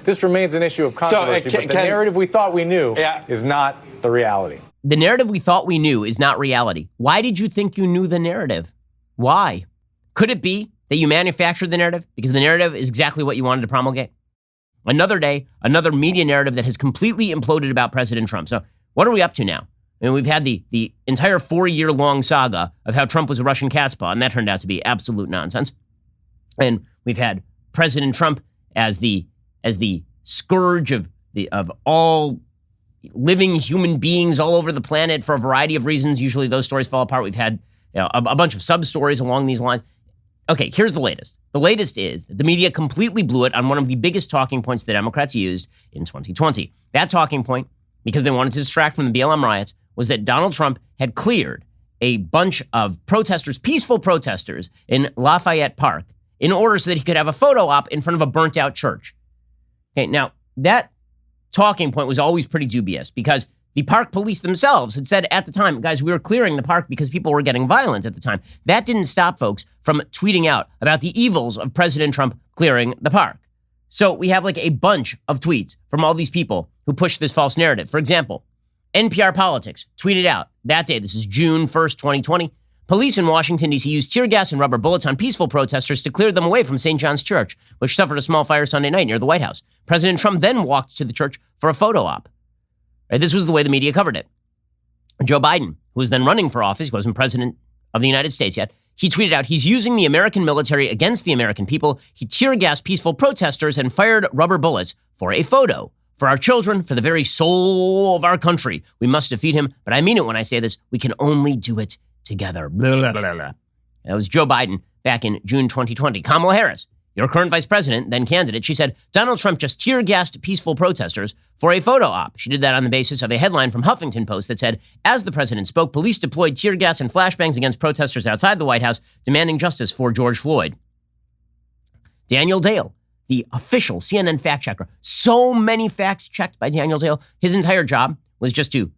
this remains an issue of controversy, but the narrative we thought we knew is not the reality. The narrative we thought we knew is not reality. Why did you think you knew the narrative? Why? Could it be that you manufactured the narrative because the narrative is exactly what you wanted to promulgate? Another day, another media narrative that has completely imploded about President Trump. So what are we up to now? I mean, we've had the entire 4-year-long saga of how Trump was a Russian cat's paw, and that turned out to be absolute nonsense. And we've had President Trump as the scourge of all living human beings all over the planet for a variety of reasons. Usually those stories fall apart. We've had a bunch of sub-stories along these lines. Okay, here's the latest. The latest is that the media completely blew it on one of the biggest talking points the Democrats used in 2020. That talking point, because they wanted to distract from the BLM riots, was that Donald Trump had cleared a bunch of protesters, peaceful protesters, in Lafayette Park in order so that he could have a photo op in front of a burnt-out church. Okay, now, that talking point was always pretty dubious because the park police themselves had said at the time, guys, we were clearing the park because people were getting violent at the time. That didn't stop folks from tweeting out about the evils of President Trump clearing the park. So we have like a bunch of tweets from all these people who push this false narrative. For example, NPR Politics tweeted out that day, this is June 1st, 2020, police in Washington, D.C. used tear gas and rubber bullets on peaceful protesters to clear them away from St. John's Church, which suffered a small fire Sunday night near the White House. President Trump then walked to the church for a photo op. This was the way the media covered it. Joe Biden, who was then running for office, he wasn't president of the United States yet, he tweeted out, he's using the American military against the American people. He tear gassed peaceful protesters and fired rubber bullets for a photo. For our children, for the very soul of our country, we must defeat him. But I mean it when I say this. We can only do it together. Blah, blah, blah, blah. That was Joe Biden back in June 2020. Kamala Harris, your current vice president, then candidate, she said, Donald Trump just tear-gassed peaceful protesters for a photo op. She did that on the basis of a headline from Huffington Post that said, as the president spoke, police deployed tear gas and flashbangs against protesters outside the White House, demanding justice for George Floyd. Daniel Dale, the official CNN fact checker, so many facts checked by Daniel Dale, his entire job was just to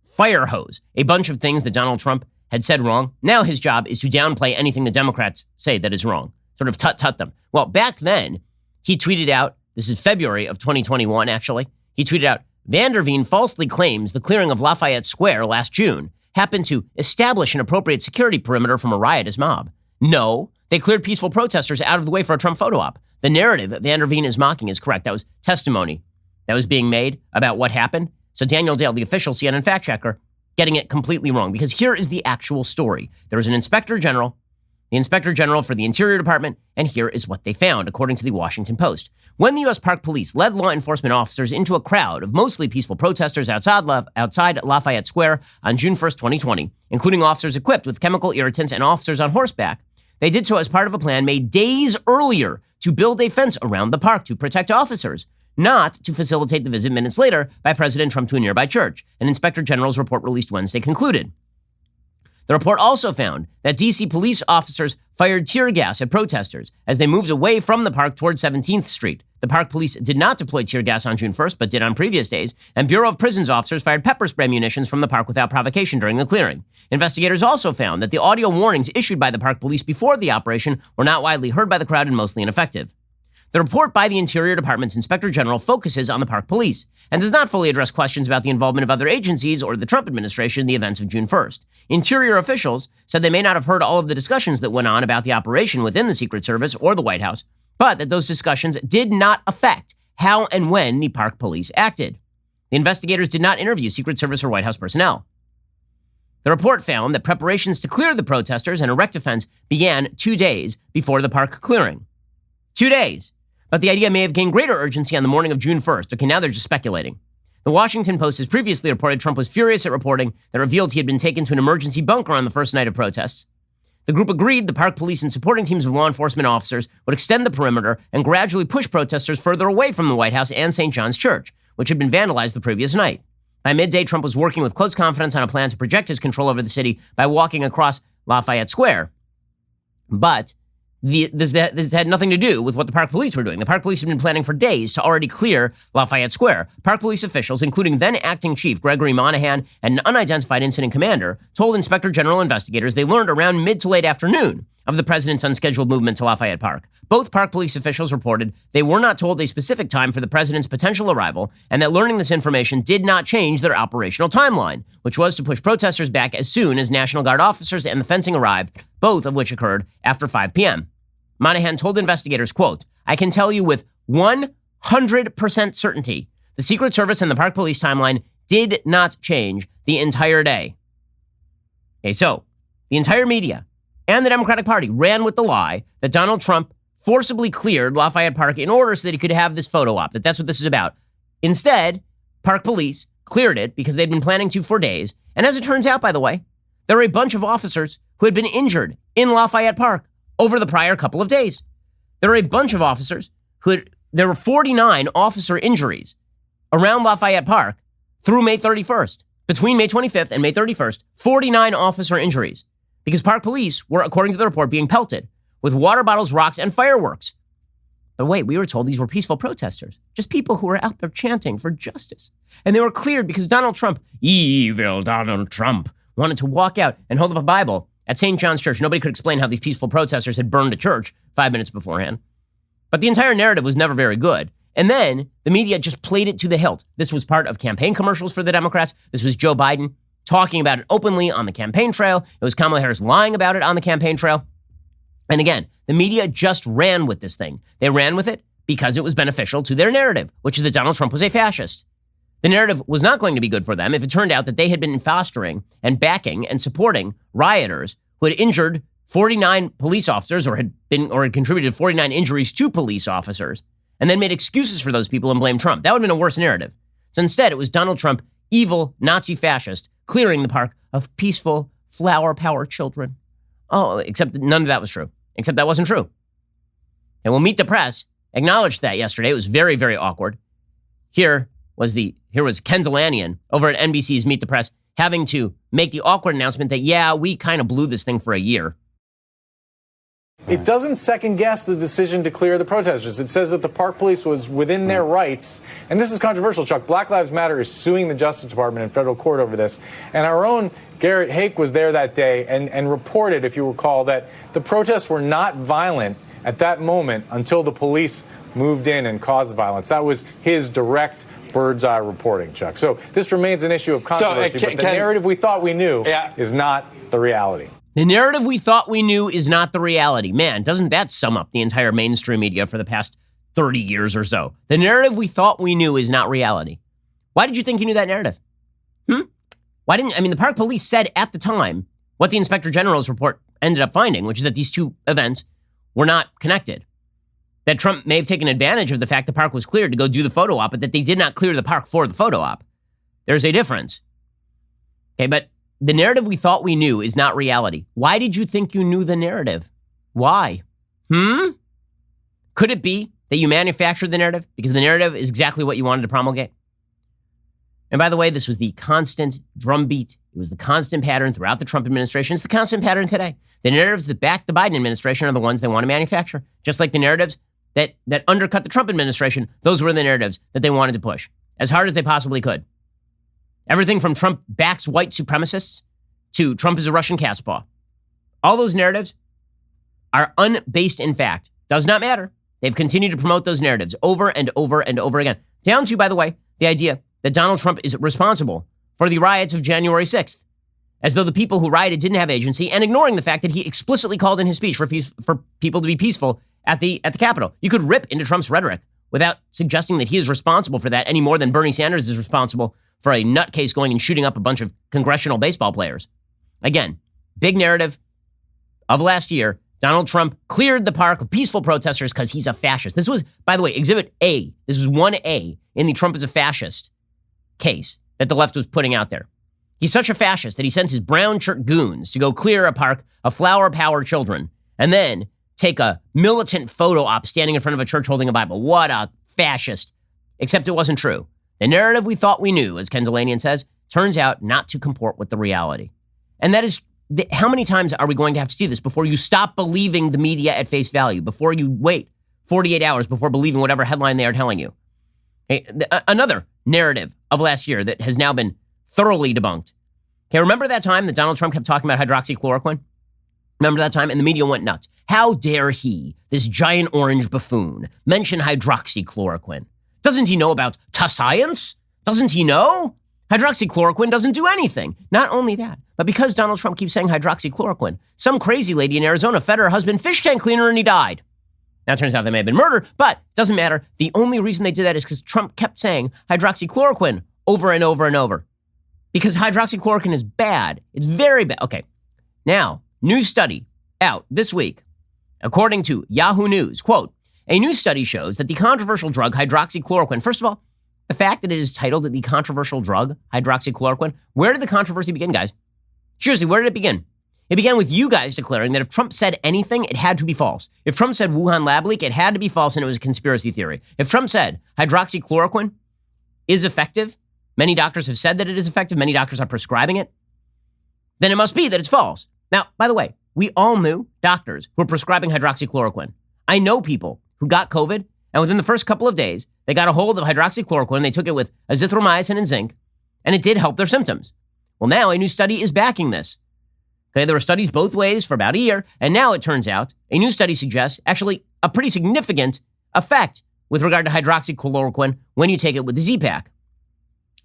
fire hose a bunch of things that Donald Trump had said wrong. Now his job is to downplay anything the Democrats say that is wrong. Sort of tut them. Well, back then, he tweeted out, this is February of 2021, actually. He tweeted out, Vanderveen falsely claims the clearing of Lafayette Square last June happened to establish an appropriate security perimeter from a riotous mob. No, they cleared peaceful protesters out of the way for a Trump photo op. The narrative Vanderveen is mocking is correct. That was testimony that was being made about what happened. So Daniel Dale, the official CNN fact checker, getting it completely wrong, because here is the actual story. There was an inspector general, the Inspector General for the Interior Department, and here is what they found, according to the Washington Post. When the U.S. Park Police led law enforcement officers into a crowd of mostly peaceful protesters outside Lafayette Square on June 1st, 2020, including officers equipped with chemical irritants and officers on horseback, they did so as part of a plan made days earlier to build a fence around the park to protect officers, not to facilitate the visit minutes later by President Trump to a nearby church, an Inspector General's report released Wednesday concluded. The report also found that D.C. police officers fired tear gas at protesters as they moved away from the park toward 17th Street. The park police did not deploy tear gas on June 1st, but did on previous days, and Bureau of Prisons officers fired pepper spray munitions from the park without provocation during the clearing. Investigators also found that the audio warnings issued by the park police before the operation were not widely heard by the crowd and mostly ineffective. The report by the Interior Department's Inspector General focuses on the park police and does not fully address questions about the involvement of other agencies or the Trump administration in the events of June 1st. Interior officials said they may not have heard all of the discussions that went on about the operation within the Secret Service or the White House, but that those discussions did not affect how and when the park police acted. The investigators did not interview Secret Service or White House personnel. The report found that preparations to clear the protesters and erect a fence began 2 days before the park clearing. 2 days. But the idea may have gained greater urgency on the morning of June 1st. Okay, now they're just speculating. The Washington Post has previously reported Trump was furious at reporting that revealed he had been taken to an emergency bunker on the first night of protests. The group agreed the park police and supporting teams of law enforcement officers would extend the perimeter and gradually push protesters further away from the White House and St. John's Church, which had been vandalized the previous night. By midday, Trump was working with close confidence on a plan to project his control over the city by walking across Lafayette Square. But this had nothing to do with what the park police were doing. The park police had been planning for days to already clear Lafayette Square. Park police officials, including then acting chief Gregory Monahan and an unidentified incident commander, told Inspector General investigators they learned around mid to late afternoon of the president's unscheduled movement to Lafayette Park. Both park police officials reported they were not told a specific time for the president's potential arrival and that learning this information did not change their operational timeline, which was to push protesters back as soon as National Guard officers and the fencing arrived, both of which occurred after 5 p.m. Monahan told investigators, quote, "I can tell you with 100% certainty, the Secret Service and the park police timeline did not change the entire day." Okay, so the entire media and the Democratic Party ran with the lie that Donald Trump forcibly cleared Lafayette Park in order so that he could have this photo op, that's what this is about. Instead, park police cleared it because they'd been planning to for days. And as it turns out, by the way, there were a bunch of officers who had been injured in Lafayette Park over the prior couple of days. There were a bunch of officers there were 49 officer injuries around Lafayette Park through May 31st. Between May 25th and May 31st, 49 officer injuries because park police were, according to the report, being pelted with water bottles, rocks, and fireworks. But wait, we were told these were peaceful protesters, just people who were out there chanting for justice. And they were cleared because Donald Trump, evil Donald Trump, wanted to walk out and hold up a Bible at St. John's Church. Nobody could explain how these peaceful protesters had burned a church 5 minutes beforehand. But the entire narrative was never very good. And then the media just played it to the hilt. This was part of campaign commercials for the Democrats. This was Joe Biden talking about it openly on the campaign trail. It was Kamala Harris lying about it on the campaign trail. And again, the media just ran with this thing. They ran with it because it was beneficial to their narrative, which is that Donald Trump was a fascist. The narrative was not going to be good for them if it turned out that they had been fostering and backing and supporting rioters who had injured 49 police officers or had contributed 49 injuries to police officers and then made excuses for those people and blamed Trump. That would have been a worse narrative. So instead, it was Donald Trump, evil Nazi fascist, clearing the park of peaceful flower power children. Oh, except none of that was true. Except that wasn't true. And Meet the Press acknowledged that yesterday. It was very, very awkward. Here was Ken Zalanian over at NBC's Meet the Press having to make the awkward announcement that, yeah, we kind of blew this thing for a year. It doesn't second guess the decision to clear the protesters. It says that the park police was within their rights. And this is controversial, Chuck. Black Lives Matter is suing the Justice Department in federal court over this. And our own Garrett Hake was there that day and reported, if you recall, that the protests were not violent at that moment until the police moved in and caused the violence. That was his direct bird's eye reporting, Chuck. So this remains an issue of controversy, but the narrative we thought we knew is not the reality. The narrative we thought we knew is not the reality. Man, doesn't that sum up the entire mainstream media for the past 30 years or so? The narrative we thought we knew is not reality. Why did you think you knew that narrative? The park police said at the time what the Inspector General's report ended up finding, which is that these two events were not connected. That Trump may have taken advantage of the fact the park was cleared to go do the photo op, but that they did not clear the park for the photo op. There's a difference. Okay, but the narrative we thought we knew is not reality. Why did you think you knew the narrative? Why? Could it be that you manufactured the narrative because the narrative is exactly what you wanted to promulgate? And by the way, this was the constant drumbeat. It was the constant pattern throughout the Trump administration. It's the constant pattern today. The narratives that back the Biden administration are the ones they want to manufacture. Just like the narratives that undercut the Trump administration, those were the narratives that they wanted to push as hard as they possibly could. Everything from Trump backs white supremacists to Trump is a Russian cat's paw. All those narratives are unbased in fact. Does not matter. They've continued to promote those narratives over and over and over again. Down to, by the way, the idea that Donald Trump is responsible for the riots of January 6th, as though the people who rioted didn't have agency, and ignoring the fact that he explicitly called in his speech for people to be peaceful at the Capitol. You could rip into Trump's rhetoric without suggesting that he is responsible for that any more than Bernie Sanders is responsible for a nutcase going and shooting up a bunch of congressional baseball players. Again, big narrative of last year, Donald Trump cleared the park of peaceful protesters because he's a fascist. This was, by the way, Exhibit A. This was 1A in the Trump is a fascist case that the left was putting out there. He's such a fascist that he sends his brown shirt goons to go clear a park of flower power children and then take a militant photo op standing in front of a church holding a Bible. What a fascist. Except it wasn't true. The narrative we thought we knew, as Ken Zalanian says, turns out not to comport with the reality. And that is, how many times are we going to have to see this before you stop believing the media at face value, before you wait 48 hours before believing whatever headline they are telling you? Another narrative of last year that has now been thoroughly debunked. Okay, remember that time that Donald Trump kept talking about hydroxychloroquine? Remember that time? And the media went nuts. How dare he, this giant orange buffoon, mention hydroxychloroquine? Doesn't he know about science? Doesn't he know? Hydroxychloroquine doesn't do anything. Not only that, but because Donald Trump keeps saying hydroxychloroquine, some crazy lady in Arizona fed her husband fish tank cleaner and he died. Now, it turns out they may have been murdered, but it doesn't matter. The only reason they did that is because Trump kept saying hydroxychloroquine over and over and over. Because hydroxychloroquine is bad. It's very bad. Okay. Now, new study out this week, according to Yahoo News, quote, a new study shows that the controversial drug hydroxychloroquine, first of all, the fact that it is titled the controversial drug hydroxychloroquine, where did the controversy begin, guys? Seriously, where did it begin? It began with you guys declaring that if Trump said anything, it had to be false. If Trump said Wuhan lab leak, it had to be false and it was a conspiracy theory. If Trump said hydroxychloroquine is effective, many doctors have said that it is effective, many doctors are prescribing it, then it must be that it's false. Now, by the way, we all knew doctors who were prescribing hydroxychloroquine. I know people who got COVID, and within the first couple of days, they got a hold of hydroxychloroquine, they took it with azithromycin and zinc, and it did help their symptoms. Well, now a new study is backing this. Okay, there were studies both ways for about a year, and now it turns out a new study suggests actually a pretty significant effect with regard to hydroxychloroquine when you take it with the Z-Pak.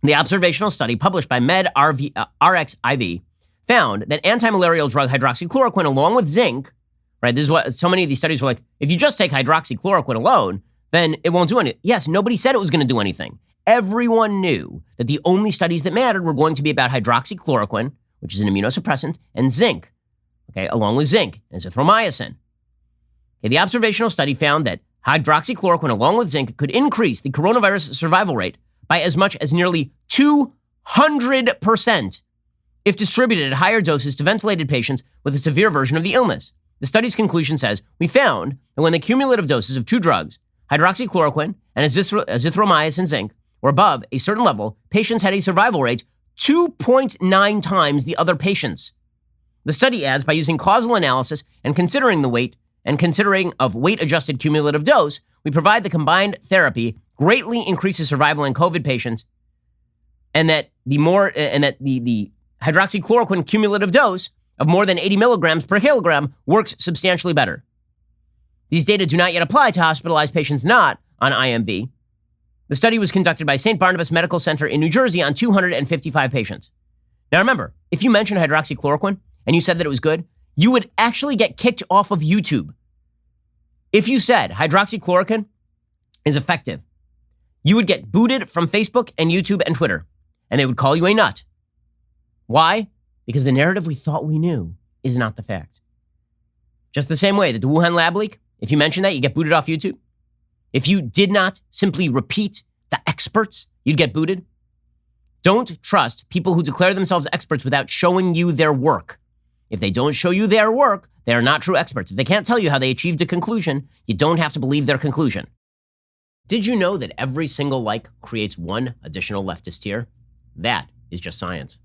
The observational study published by RxIV found that anti-malarial drug hydroxychloroquine along with zinc, right, this is what so many of these studies were like, if you just take hydroxychloroquine alone, then it won't do anything. Yes, nobody said it was going to do anything. Everyone knew that the only studies that mattered were going to be about hydroxychloroquine, which is an immunosuppressant, and zinc, okay, along with zinc and azithromycin. Okay, the observational study found that hydroxychloroquine along with zinc could increase the coronavirus survival rate by as much as nearly 200% if distributed at higher doses to ventilated patients with a severe version of the illness. The study's conclusion says, we found that when the cumulative doses of two drugs, hydroxychloroquine and azithromycin zinc, were above a certain level, patients had a survival rate 2.9 times the other patients. The study adds, by using causal analysis and considering the weight and considering of weight-adjusted cumulative dose, we provide the combined therapy greatly increases survival in COVID patients, and that the hydroxychloroquine cumulative dose of more than 80 milligrams per kilogram works substantially better. These data do not yet apply to hospitalized patients not on IMV. The study was conducted by St. Barnabas Medical Center in New Jersey on 255 patients. Now remember, if you mentioned hydroxychloroquine and you said that it was good, you would actually get kicked off of YouTube. If you said hydroxychloroquine is effective, you would get booted from Facebook and YouTube and Twitter, and they would call you a nut. Why? Because the narrative we thought we knew is not the fact. Just the same way that the Wuhan lab leak, if you mention that, you get booted off YouTube. If you did not simply repeat the experts, you'd get booted. Don't trust people who declare themselves experts without showing you their work. If they don't show you their work, they are not true experts. If they can't tell you how they achieved a conclusion, you don't have to believe their conclusion. Did you know that every single like creates one additional leftist tier? That is just science.